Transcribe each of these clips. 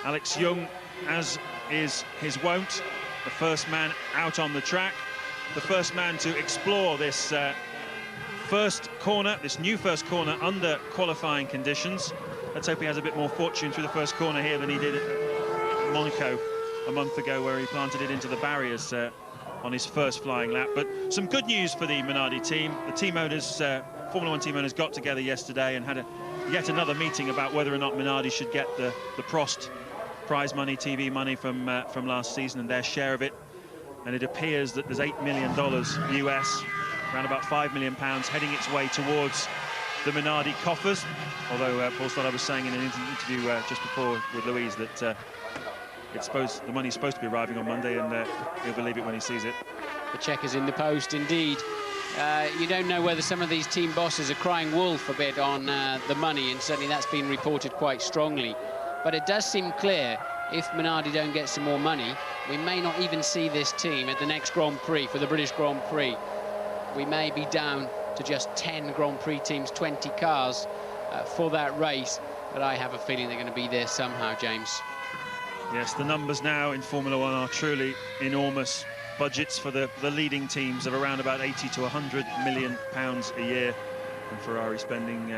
Alex Yoong, as is his wont, the first man out on the track, the first man to explore this first corner, this new first corner under qualifying conditions. Let's hope he has a bit more fortune through the first corner here than he did at Monaco a month ago, where he planted it into the barriers on his first flying lap. But some good news for the Minardi team. The team owners, Formula One team owners, got together yesterday and had yet another meeting about whether or not Minardi should get the Prost prize money, TV money from last season and their share of it. And it appears that there's $8 million US, around about £5 million, heading its way towards the Minardi coffers. Although Paul Stoddard was saying in an interview just before with Louise that the money's supposed to be arriving on Monday, and he'll believe it when he sees it. The check is in the post, indeed. You don't know whether some of these team bosses are crying wolf a bit on the money, and certainly that's been reported quite strongly. But it does seem clear, if Minardi don't get some more money, we may not even see this team at the next Grand Prix, for the British Grand Prix. We may be down to just 10 Grand Prix teams, 20 cars for that race. But I have a feeling they're going to be there somehow, James. Yes, the numbers now in Formula One are truly enormous. Budgets for the leading teams of around about 80 to 100 million pounds a year, and Ferrari spending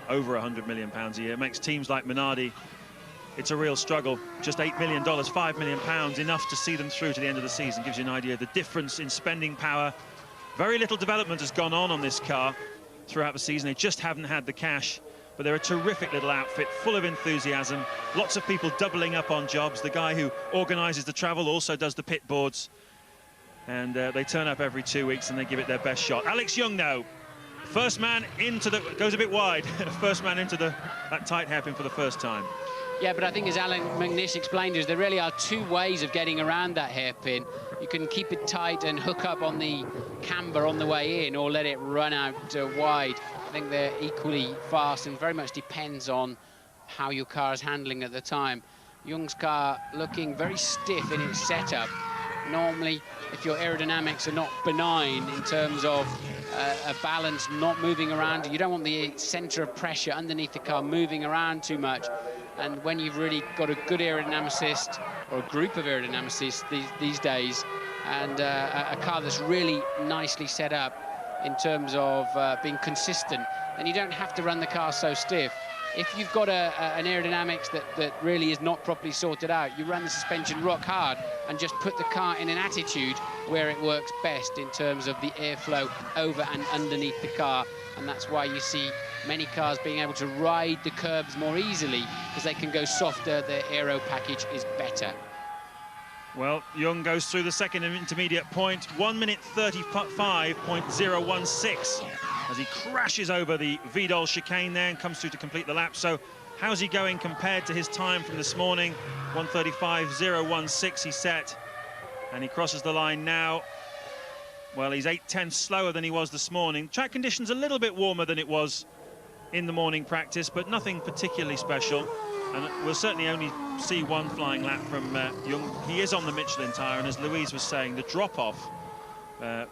over 100 million pounds a year. It makes teams like Minardi, it's a real struggle. Just $8 million, £5 million, enough to see them through to the end of the season. Gives you an idea of the difference in spending power. Very little development has gone on this car throughout the season. They just haven't had the cash. But they're a terrific little outfit, full of enthusiasm. Lots of people doubling up on jobs. The guy who organises the travel also does the pit boards. And they turn up every 2 weeks and they give it their best shot. Alex Yoong now, first man into the, goes a bit wide, first man into that tight hairpin for the first time. Yeah, but I think, as Alan McNish explained, there really are two ways of getting around that hairpin. You can keep it tight and hook up on the camber on the way in, or let it run out wide. I think they're equally fast, and very much depends on how your car is handling at the time. Young's car looking very stiff in its setup. Normally, if your aerodynamics are not benign in terms of a balance not moving around, you don't want the centre of pressure underneath the car moving around too much. And when you've really got a good aerodynamicist, or a group of aerodynamicists these days, and a car that's really nicely set up in terms of being consistent, then you don't have to run the car so stiff. If you've got an aerodynamics that really is not properly sorted out, you run the suspension rock hard and just put the car in an attitude where it works best in terms of the airflow over and underneath the car. And that's why you see many cars being able to ride the curbs more easily, because they can go softer, their aero package is better. Well, Young goes through the second intermediate point, 1 minute 35.016, as he crashes over the Vidal chicane there and comes through to complete the lap. So how's he going compared to his time from this morning? 1:35.016 he set, and he crosses the line now. Well, he's 8/10 slower than he was this morning. Track conditions a little bit warmer than it was in the morning practice, but nothing particularly special. And we'll certainly only see one flying lap from Young. He is on the Michelin tyre, and as Louise was saying, the drop-off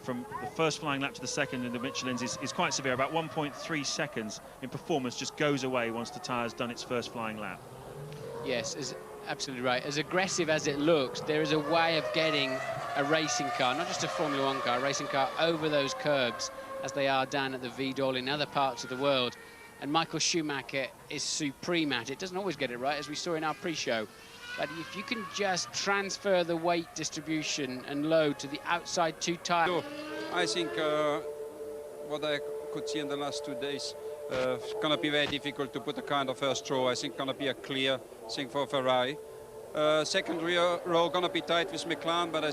from the first flying lap to the second in the Michelins is quite severe. About 1.3 seconds in performance just goes away once the tyre's done its first flying lap. Yes, absolutely right. As aggressive as it looks, there is a way of getting a racing car, not just a Formula One car, a racing car, over those curbs, as they are down at the Vidal in other parts of the world. And Michael Schumacher is supreme at it. Doesn't always get it right, as we saw in our pre-show. But if you can just transfer the weight distribution and load to the outside two tires. I think what I could see in the last 2 days, it's going to be very difficult to put a car in the first row. I think going to be a clear thing for Ferrari. Second row going to be tight with McLaren, but I